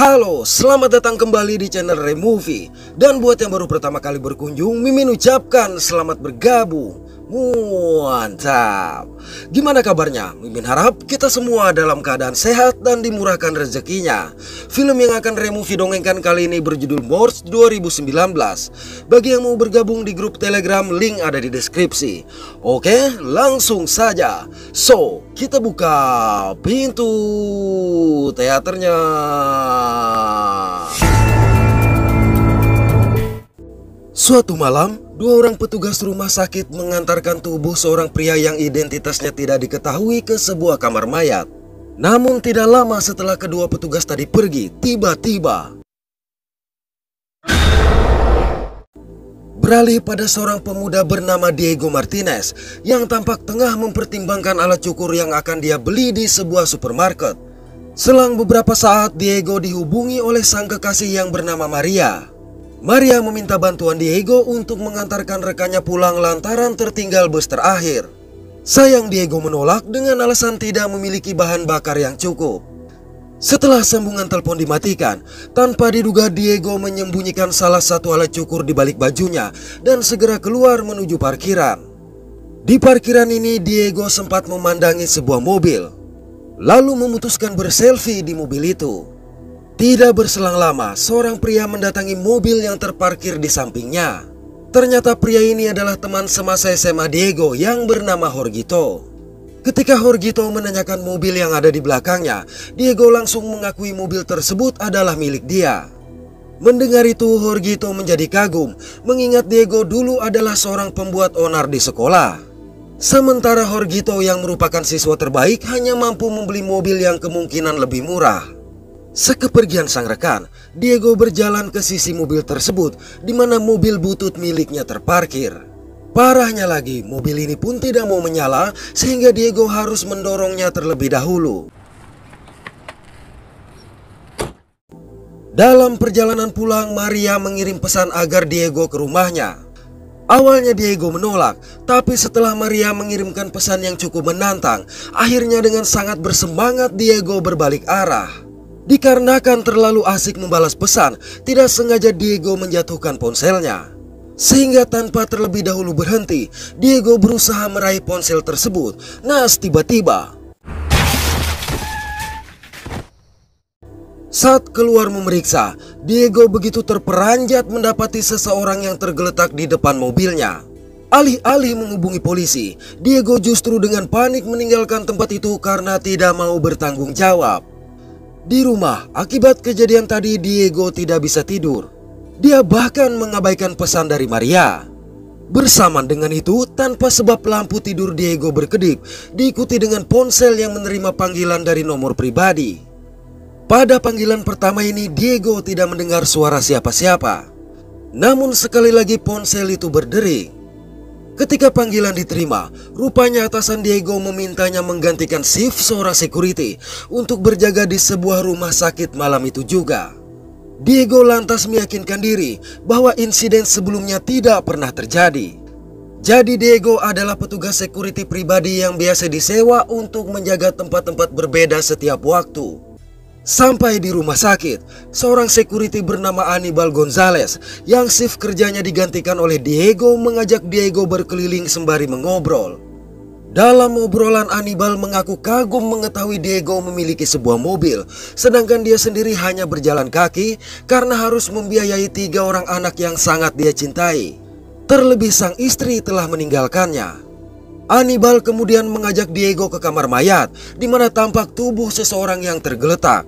Halo, selamat datang kembali di channel Removie. Dan buat yang baru pertama kali berkunjung, Mimin ucapkan selamat bergabung. Mantap. Gimana kabarnya? Mimin harap kita semua dalam keadaan sehat dan dimurahkan rezekinya. Film yang akan Removie dongengkan kali ini berjudul Morse 2019. Bagi yang mau bergabung di grup Telegram, link ada di deskripsi. Oke, langsung saja. So, kita buka pintu teaternya. Suatu malam, dua orang petugas rumah sakit mengantarkan tubuh seorang pria yang identitasnya tidak diketahui ke sebuah kamar mayat. Namun tidak lama setelah kedua petugas tadi pergi, tiba-tiba beralih pada seorang pemuda bernama Diego Martinez yang tampak tengah mempertimbangkan alat cukur yang akan dia beli di sebuah supermarket. Selang beberapa saat, Diego dihubungi oleh sang kekasih yang bernama Maria. Maria meminta bantuan Diego untuk mengantarkan rekannya pulang lantaran tertinggal bus terakhir. Sayang, Diego menolak dengan alasan tidak memiliki bahan bakar yang cukup. Setelah sambungan telepon dimatikan, tanpa diduga Diego menyembunyikan salah satu alat cukur di balik bajunya dan segera keluar menuju parkiran. Di parkiran ini, Diego sempat memandangi sebuah mobil, lalu memutuskan berselfie di mobil itu. Tidak berselang lama, seorang pria mendatangi mobil yang terparkir di sampingnya. Ternyata pria ini adalah teman semasa SMA Diego yang bernama Jorgito. Ketika Jorgito menanyakan mobil yang ada di belakangnya, Diego langsung mengakui mobil tersebut adalah milik dia. Mendengar itu, Jorgito menjadi kagum, mengingat Diego dulu adalah seorang pembuat onar di sekolah. Sementara Jorgito yang merupakan siswa terbaik hanya mampu membeli mobil yang kemungkinan lebih murah. Sekepergian sang rekan, Diego berjalan ke sisi mobil tersebut di mana mobil butut miliknya terparkir. Parahnya lagi, mobil ini pun tidak mau menyala sehingga Diego harus mendorongnya terlebih dahulu. Dalam perjalanan pulang, Maria mengirim pesan agar Diego ke rumahnya. Awalnya Diego menolak, tapi setelah Maria mengirimkan pesan yang cukup menantang, akhirnya dengan sangat bersemangat Diego berbalik arah. Dikarenakan terlalu asik membalas pesan, tidak sengaja Diego menjatuhkan ponselnya. Sehingga tanpa terlebih dahulu berhenti, Diego berusaha meraih ponsel tersebut. Naas tiba-tiba, saat keluar memeriksa, Diego begitu terperanjat mendapati seseorang yang tergeletak di depan mobilnya. Alih-alih menghubungi polisi, Diego justru dengan panik meninggalkan tempat itu karena tidak mau bertanggung jawab. Di rumah, akibat kejadian tadi Diego tidak bisa tidur. Dia bahkan mengabaikan pesan dari Maria. Bersamaan dengan itu, tanpa sebab lampu tidur Diego berkedip, diikuti dengan ponsel yang menerima panggilan dari nomor pribadi. Pada panggilan pertama ini, Diego tidak mendengar suara siapa-siapa. Namun sekali lagi ponsel itu berdering. Ketika panggilan diterima, rupanya atasan Diego memintanya menggantikan shift seorang security untuk berjaga di sebuah rumah sakit malam itu juga. Diego lantas meyakinkan diri bahwa insiden sebelumnya tidak pernah terjadi. Jadi Diego adalah petugas security pribadi yang biasa disewa untuk menjaga tempat-tempat berbeda setiap waktu. Sampai di rumah sakit, seorang security bernama Anibal Gonzalez yang shift kerjanya digantikan oleh Diego mengajak Diego berkeliling sembari mengobrol. Dalam obrolan, Anibal mengaku kagum mengetahui Diego memiliki sebuah mobil, sedangkan dia sendiri hanya berjalan kaki karena harus membiayai 3 orang anak yang sangat dia cintai. Terlebih sang istri telah meninggalkannya. Anibal kemudian mengajak Diego ke kamar mayat, di mana tampak tubuh seseorang yang tergeletak.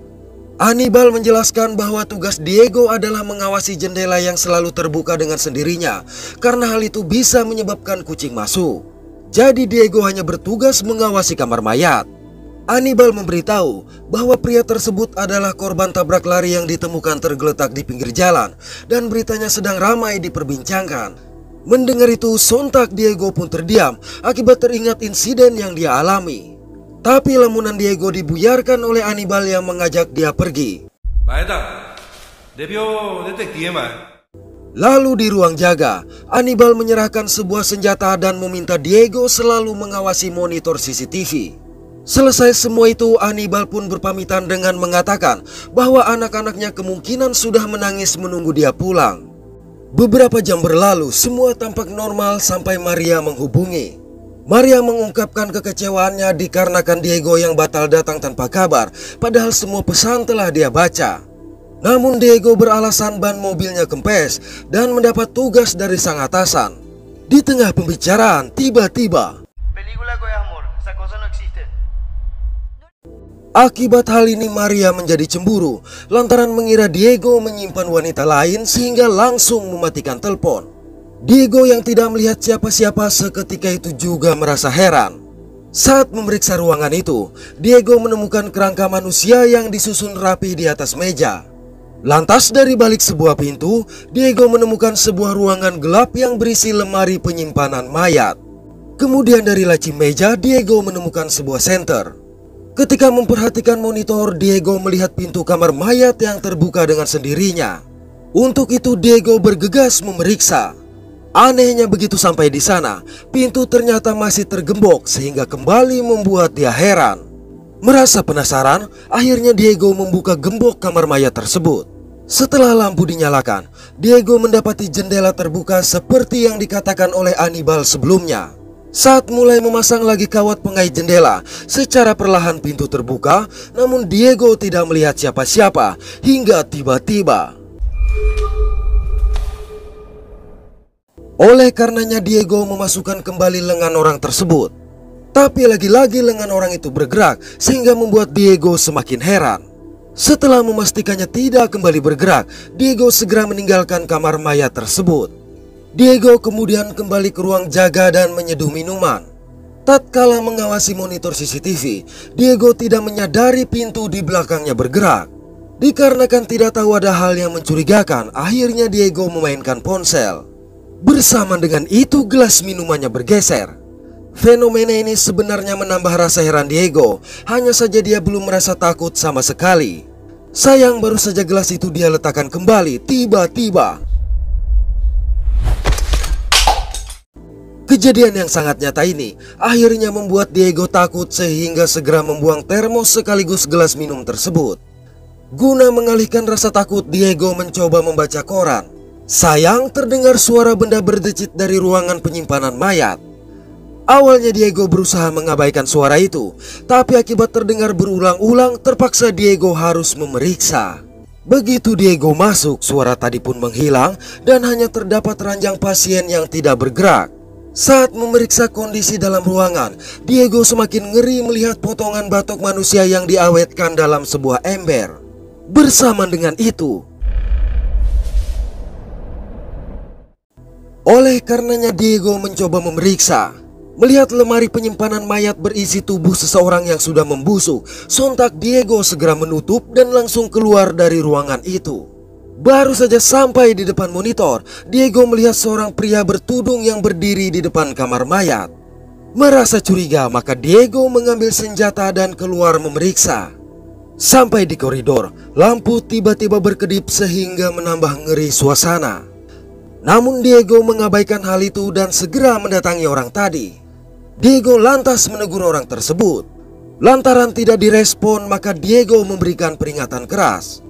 Anibal menjelaskan bahwa tugas Diego adalah mengawasi jendela yang selalu terbuka dengan sendirinya, karena hal itu bisa menyebabkan kucing masuk. Jadi Diego hanya bertugas mengawasi kamar mayat. Anibal memberitahu bahwa pria tersebut adalah korban tabrak lari yang ditemukan tergeletak di pinggir jalan, dan beritanya sedang ramai diperbincangkan. Mendengar itu, sontak Diego pun terdiam akibat teringat insiden yang dia alami. Tapi lamunan Diego dibuyarkan oleh Anibal yang mengajak dia pergi. Lalu di ruang jaga, Anibal menyerahkan sebuah senjata dan meminta Diego selalu mengawasi monitor CCTV. Selesai semua itu, Anibal pun berpamitan dengan mengatakan bahwa anak-anaknya kemungkinan sudah menangis menunggu dia pulang. Beberapa jam berlalu, semua tampak normal sampai Maria menghubungi. Maria mengungkapkan kekecewaannya dikarenakan Diego yang batal datang tanpa kabar, padahal semua pesan telah dia baca. Namun Diego beralasan ban mobilnya kempes dan mendapat tugas dari sang atasan. Di tengah pembicaraan, tiba-tiba akibat hal ini Maria menjadi cemburu lantaran mengira Diego menyimpan wanita lain sehingga langsung mematikan telepon. Diego yang tidak melihat siapa-siapa seketika itu juga merasa heran. Saat memeriksa ruangan itu, Diego menemukan kerangka manusia yang disusun rapi di atas meja. Lantas dari balik sebuah pintu, Diego menemukan sebuah ruangan gelap yang berisi lemari penyimpanan mayat. Kemudian dari laci meja, Diego menemukan sebuah senter. Ketika memperhatikan monitor, Diego melihat pintu kamar mayat yang terbuka dengan sendirinya. Untuk itu Diego bergegas memeriksa. Anehnya begitu sampai di sana, pintu ternyata masih tergembok sehingga kembali membuat dia heran. Merasa penasaran, akhirnya Diego membuka gembok kamar mayat tersebut. Setelah lampu dinyalakan, Diego mendapati jendela terbuka seperti yang dikatakan oleh Anibal sebelumnya. Saat mulai memasang lagi kawat pengait jendela, secara perlahan pintu terbuka, namun Diego tidak melihat siapa-siapa hingga tiba-tiba. Oleh karenanya Diego memasukkan kembali lengan orang tersebut. Tapi lagi-lagi lengan orang itu bergerak sehingga membuat Diego semakin heran. Setelah memastikannya tidak kembali bergerak, Diego segera meninggalkan kamar mayat tersebut. Diego kemudian kembali ke ruang jaga dan menyeduh minuman. Tatkala mengawasi monitor CCTV, Diego tidak menyadari pintu di belakangnya bergerak. Dikarenakan tidak tahu ada hal yang mencurigakan, akhirnya Diego memainkan ponsel. Bersama dengan itu gelas minumannya bergeser. Fenomena ini sebenarnya menambah rasa heran Diego, hanya saja dia belum merasa takut sama sekali. Sayang baru saja gelas itu dia letakkan kembali, tiba-tiba kejadian yang sangat nyata ini akhirnya membuat Diego takut sehingga segera membuang termos sekaligus gelas minum tersebut. Guna mengalihkan rasa takut, Diego mencoba membaca koran. Sayang terdengar suara benda berdecit dari ruangan penyimpanan mayat. Awalnya Diego berusaha mengabaikan suara itu, tapi akibat terdengar berulang-ulang terpaksa Diego harus memeriksa. Begitu Diego masuk, suara tadi pun menghilang dan hanya terdapat ranjang pasien yang tidak bergerak. Saat memeriksa kondisi dalam ruangan, Diego semakin ngeri melihat potongan batok manusia yang diawetkan dalam sebuah ember. Bersama dengan itu, oleh karenanya Diego mencoba memeriksa. Melihat lemari penyimpanan mayat berisi tubuh seseorang yang sudah membusuk, sontak Diego segera menutup dan langsung keluar dari ruangan itu. Baru saja sampai di depan monitor, Diego melihat seorang pria bertudung yang berdiri di depan kamar mayat. Merasa curiga, maka Diego mengambil senjata dan keluar memeriksa. Sampai di koridor, lampu tiba-tiba berkedip sehingga menambah ngeri suasana. Namun Diego mengabaikan hal itu dan segera mendatangi orang tadi. Diego lantas menegur orang tersebut. Lantaran tidak direspon, maka Diego memberikan peringatan keras.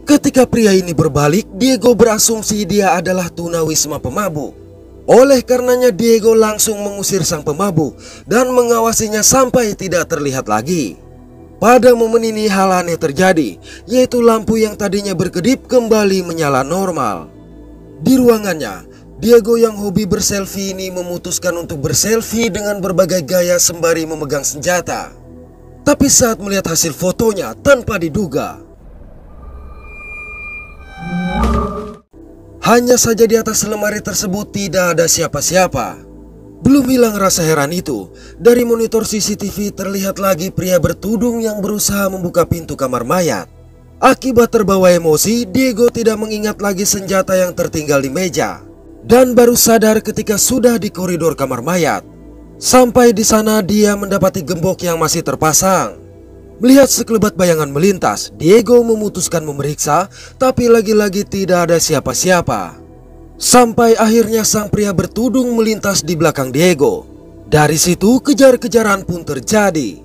Ketika pria ini berbalik, Diego berasumsi dia adalah tunawisma pemabuk. Oleh karenanya Diego langsung mengusir sang pemabuk dan mengawasinya sampai tidak terlihat lagi. Pada momen ini hal aneh terjadi, yaitu lampu yang tadinya berkedip kembali menyala normal. Di ruangannya, Diego yang hobi berselfie ini memutuskan untuk berselfie dengan berbagai gaya sembari memegang senjata. Tapi saat melihat hasil fotonya, tanpa diduga, hanya saja di atas lemari tersebut tidak ada siapa-siapa. Belum hilang rasa heran itu, dari monitor CCTV terlihat lagi pria bertudung yang berusaha membuka pintu kamar mayat. Akibat terbawa emosi, Diego tidak mengingat lagi senjata yang tertinggal di meja dan baru sadar ketika sudah di koridor kamar mayat. Sampai di sana dia mendapati gembok yang masih terpasang. Melihat sekelebat bayangan melintas, Diego memutuskan memeriksa, tapi lagi-lagi tidak ada siapa-siapa. Sampai akhirnya sang pria bertudung melintas di belakang Diego. Dari situ kejar-kejaran pun terjadi.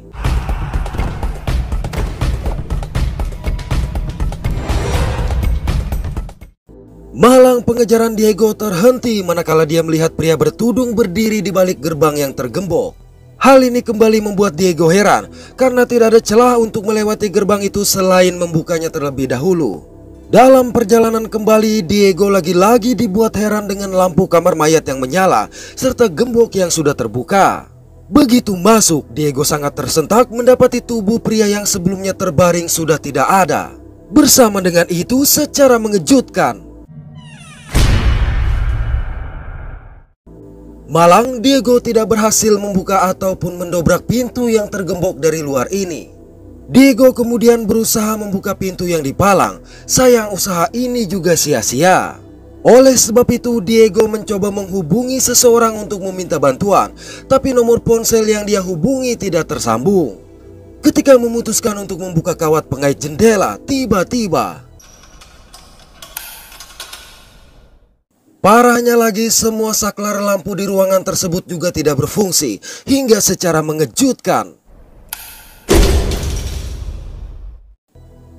Malang pengejaran Diego terhenti manakala dia melihat pria bertudung berdiri di balik gerbang yang tergembok. Hal ini kembali membuat Diego heran karena tidak ada celah untuk melewati gerbang itu selain membukanya terlebih dahulu. Dalam perjalanan kembali, Diego lagi-lagi dibuat heran dengan lampu kamar mayat yang menyala serta gembok yang sudah terbuka. Begitu masuk, Diego sangat tersentak mendapati tubuh pria yang sebelumnya terbaring sudah tidak ada. Bersama dengan itu, secara mengejutkan, malang Diego tidak berhasil membuka ataupun mendobrak pintu yang tergembok dari luar ini. Diego kemudian berusaha membuka pintu yang dipalang. Sayang usaha ini juga sia-sia. Oleh sebab itu Diego mencoba menghubungi seseorang untuk meminta bantuan, tapi nomor ponsel yang dia hubungi tidak tersambung. Ketika memutuskan untuk membuka kawat pengait jendela, tiba-tiba parahnya lagi, semua saklar lampu di ruangan tersebut juga tidak berfungsi hingga secara mengejutkan.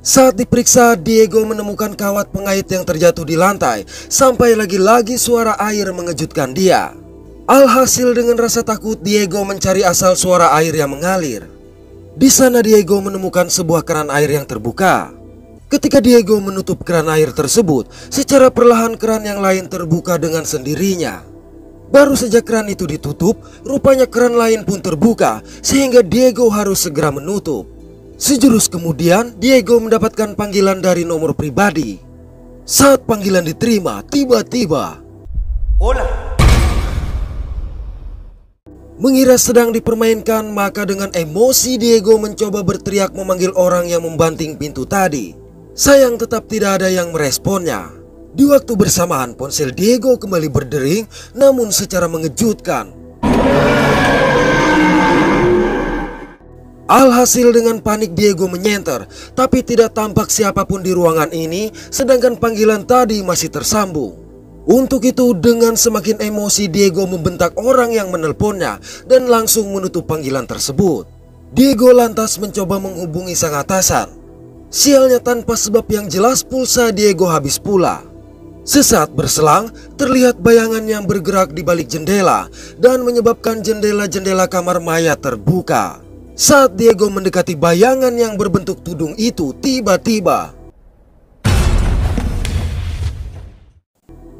Saat diperiksa, Diego menemukan kawat pengait yang terjatuh di lantai. Sampai lagi-lagi suara air mengejutkan dia. Alhasil dengan rasa takut, Diego mencari asal suara air yang mengalir. Di sana Diego menemukan sebuah keran air yang terbuka. Ketika Diego menutup keran air tersebut, secara perlahan keran yang lain terbuka dengan sendirinya. Baru saja keran itu ditutup, rupanya keran lain pun terbuka sehingga Diego harus segera menutup. Sejurus kemudian, Diego mendapatkan panggilan dari nomor pribadi. Saat panggilan diterima, tiba-tiba Hola. mengira sedang dipermainkan, maka dengan emosi Diego mencoba berteriak memanggil orang yang membanting pintu tadi. Sayang tetap tidak ada yang meresponnya. Di waktu bersamaan, ponsel Diego kembali berdering, namun secara mengejutkan. Alhasil dengan panik Diego menyenter, tapi tidak tampak siapapun di ruangan ini, sedangkan panggilan tadi masih tersambung. Untuk itu dengan semakin emosi Diego membentak orang yang menelponnya dan langsung menutup panggilan tersebut. Diego lantas mencoba menghubungi sang atasan. Sialnya tanpa sebab yang jelas pulsa Diego habis pula. Sesaat berselang, terlihat bayangan yang bergerak di balik jendela dan menyebabkan jendela-jendela kamar mayat terbuka. Saat Diego mendekati bayangan yang berbentuk tudung itu, tiba-tiba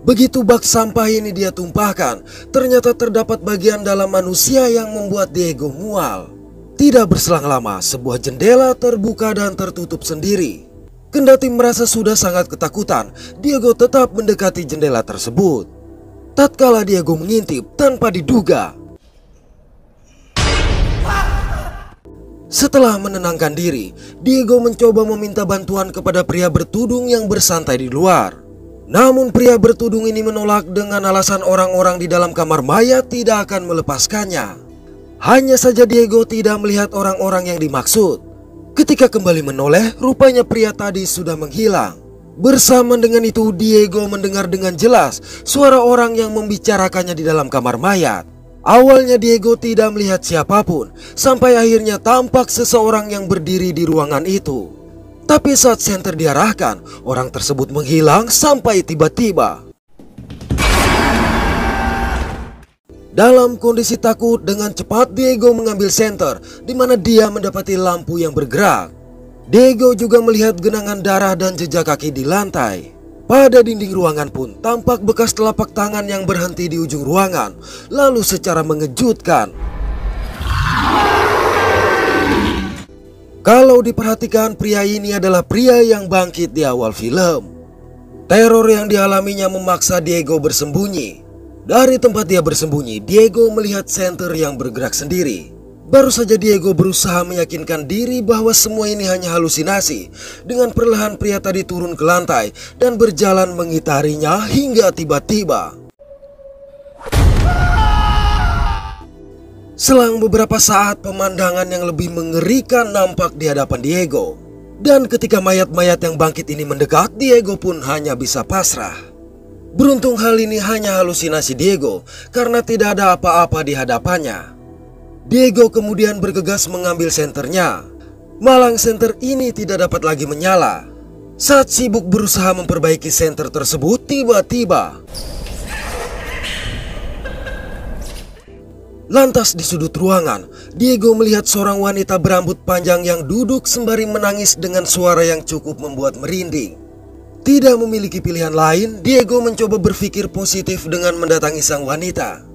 begitu bak sampah ini dia tumpahkan, ternyata terdapat bagian dalam manusia yang membuat Diego mual. Tidak berselang lama, sebuah jendela terbuka dan tertutup sendiri. Kendati merasa sudah sangat ketakutan, Diego tetap mendekati jendela tersebut. Tatkala Diego mengintip, tanpa diduga, setelah menenangkan diri, Diego mencoba meminta bantuan kepada pria bertudung yang bersantai di luar. Namun pria bertudung ini menolak dengan alasan orang-orang di dalam kamar mayat tidak akan melepaskannya. Hanya saja Diego tidak melihat orang-orang yang dimaksud. Ketika kembali menoleh, rupanya pria tadi sudah menghilang. Bersama dengan itu Diego mendengar dengan jelas suara orang yang membicarakannya di dalam kamar mayat. Awalnya Diego tidak melihat siapapun, sampai akhirnya tampak seseorang yang berdiri di ruangan itu. Tapi saat senter diarahkan, orang tersebut menghilang sampai tiba-tiba. Dalam kondisi takut, dengan cepat Diego mengambil senter, di mana dia mendapati lampu yang bergerak. Diego juga melihat genangan darah dan jejak kaki di lantai. Pada dinding ruangan pun tampak bekas telapak tangan yang berhenti di ujung ruangan. Lalu secara mengejutkan, kalau diperhatikan, pria ini adalah pria yang bangkit di awal film. Teror yang dialaminya memaksa Diego bersembunyi. Dari tempat dia bersembunyi, Diego melihat senter yang bergerak sendiri. Baru saja Diego berusaha meyakinkan diri bahwa semua ini hanya halusinasi. Dengan perlahan pria tadi turun ke lantai dan berjalan mengitarinya hingga tiba-tiba. Selang beberapa saat, pemandangan yang lebih mengerikan nampak di hadapan Diego. Dan ketika mayat-mayat yang bangkit ini mendekat, Diego pun hanya bisa pasrah. Beruntung hal ini hanya halusinasi Diego karena tidak ada apa-apa di hadapannya. Diego kemudian bergegas mengambil senternya. Malang senter ini tidak dapat lagi menyala. Saat sibuk berusaha memperbaiki senter tersebut, tiba-tiba lantas di sudut ruangan, Diego melihat seorang wanita berambut panjang yang duduk sembari menangis dengan suara yang cukup membuat merinding. Tidak memiliki pilihan lain, Diego mencoba berpikir positif dengan mendatangi sang wanita.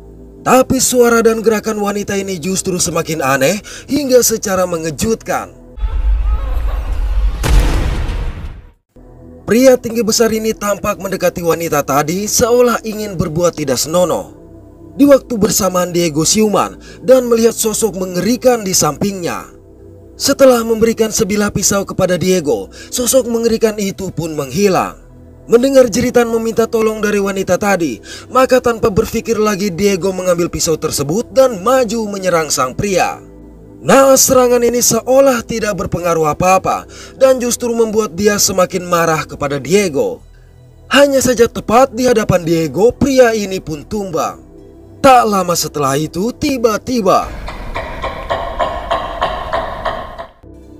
Tapi suara dan gerakan wanita ini justru semakin aneh hingga secara mengejutkan. Pria tinggi besar ini tampak mendekati wanita tadi seolah ingin berbuat tidak senonoh. Di waktu bersamaan Diego siuman dan melihat sosok mengerikan di sampingnya. Setelah memberikan sebilah pisau kepada Diego, sosok mengerikan itu pun menghilang. Mendengar jeritan meminta tolong dari wanita tadi, maka tanpa berpikir lagi Diego mengambil pisau tersebut dan maju menyerang sang pria. Nah, serangan ini seolah tidak berpengaruh apa-apa dan justru membuat dia semakin marah kepada Diego. Hanya saja tepat di hadapan Diego, pria ini pun tumbang. Tak lama setelah itu, tiba-tiba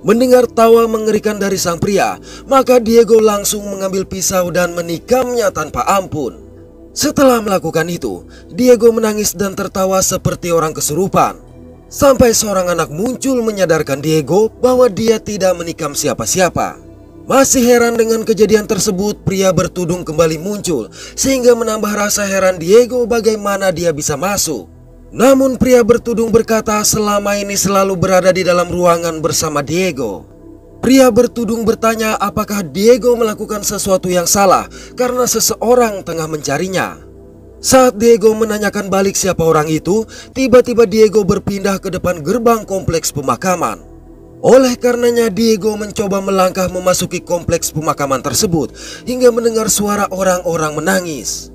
mendengar tawa mengerikan dari sang pria, maka Diego langsung mengambil pisau dan menikamnya tanpa ampun. Setelah melakukan itu, Diego menangis dan tertawa seperti orang kesurupan. Sampai seorang anak muncul menyadarkan Diego bahwa dia tidak menikam siapa-siapa. Masih heran dengan kejadian tersebut, pria bertudung kembali muncul sehingga menambah rasa heran Diego bagaimana dia bisa masuk. Namun pria bertudung berkata selama ini selalu berada di dalam ruangan bersama Diego. Pria bertudung bertanya apakah Diego melakukan sesuatu yang salah karena seseorang tengah mencarinya. Saat Diego menanyakan balik siapa orang itu, tiba-tiba Diego berpindah ke depan gerbang kompleks pemakaman. Oleh karenanya Diego mencoba melangkah memasuki kompleks pemakaman tersebut hingga mendengar suara orang-orang menangis.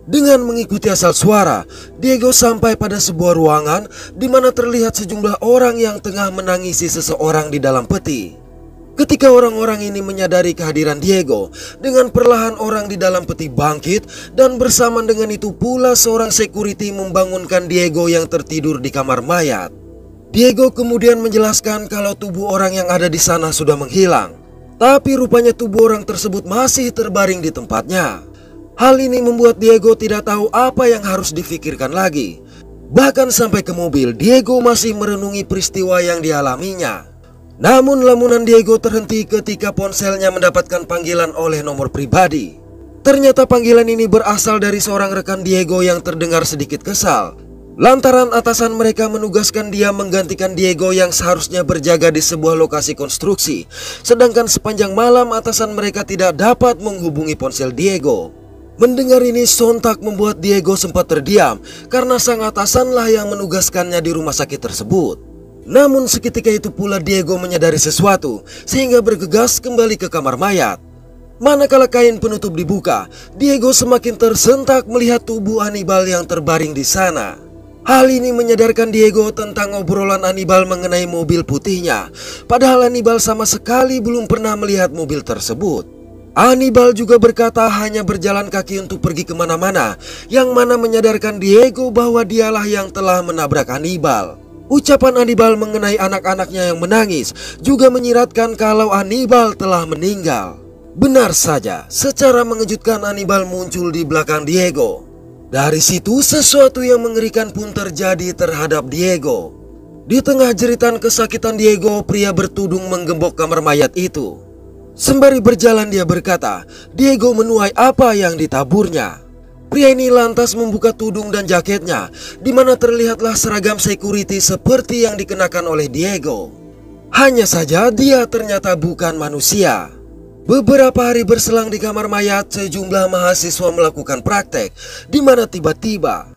Dengan mengikuti asal suara, Diego sampai pada sebuah ruangan di mana terlihat sejumlah orang yang tengah menangisi seseorang di dalam peti. Ketika orang-orang ini menyadari kehadiran Diego, dengan perlahan orang di dalam peti bangkit dan bersamaan dengan itu pula seorang security membangunkan Diego yang tertidur di kamar mayat. Diego kemudian menjelaskan kalau tubuh orang yang ada di sana sudah menghilang, tapi rupanya tubuh orang tersebut masih terbaring di tempatnya. Hal ini membuat Diego tidak tahu apa yang harus difikirkan lagi. Bahkan sampai ke mobil, Diego masih merenungi peristiwa yang dialaminya. Namun lamunan Diego terhenti ketika ponselnya mendapatkan panggilan oleh nomor pribadi. Ternyata panggilan ini berasal dari seorang rekan Diego yang terdengar sedikit kesal lantaran atasan mereka menugaskan dia menggantikan Diego yang seharusnya berjaga di sebuah lokasi konstruksi, sedangkan sepanjang malam atasan mereka tidak dapat menghubungi ponsel Diego. Mendengar ini sontak membuat Diego sempat terdiam karena sang atasanlah yang menugaskannya di rumah sakit tersebut. Namun seketika itu pula Diego menyadari sesuatu sehingga bergegas kembali ke kamar mayat. Manakala kain penutup dibuka, Diego semakin tersentak melihat tubuh Hannibal yang terbaring di sana. Hal ini menyadarkan Diego tentang obrolan Hannibal mengenai mobil putihnya, padahal Hannibal sama sekali belum pernah melihat mobil tersebut. Hannibal juga berkata hanya berjalan kaki untuk pergi kemana-mana, yang mana menyadarkan Diego bahwa dialah yang telah menabrak Hannibal. Ucapan Hannibal mengenai anak-anaknya yang menangis juga menyiratkan kalau Hannibal telah meninggal. Benar saja, secara mengejutkan Hannibal muncul di belakang Diego. Dari situ sesuatu yang mengerikan pun terjadi terhadap Diego. Di tengah jeritan kesakitan Diego, pria bertudung menggembok kamar mayat itu. Sembari berjalan dia berkata, Diego menuai apa yang ditaburnya. Pria ini lantas membuka tudung dan jaketnya, di mana terlihatlah seragam security seperti yang dikenakan oleh Diego. Hanya saja dia ternyata bukan manusia. Beberapa hari berselang di kamar mayat, sejumlah mahasiswa melakukan praktek, di mana tiba-tiba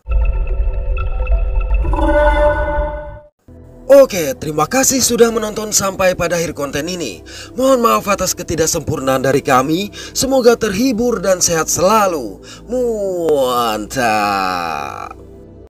Oke, terima kasih sudah menonton sampai pada akhir konten ini. Mohon maaf atas ketidaksempurnaan dari kami. Semoga terhibur dan sehat selalu. Mantap.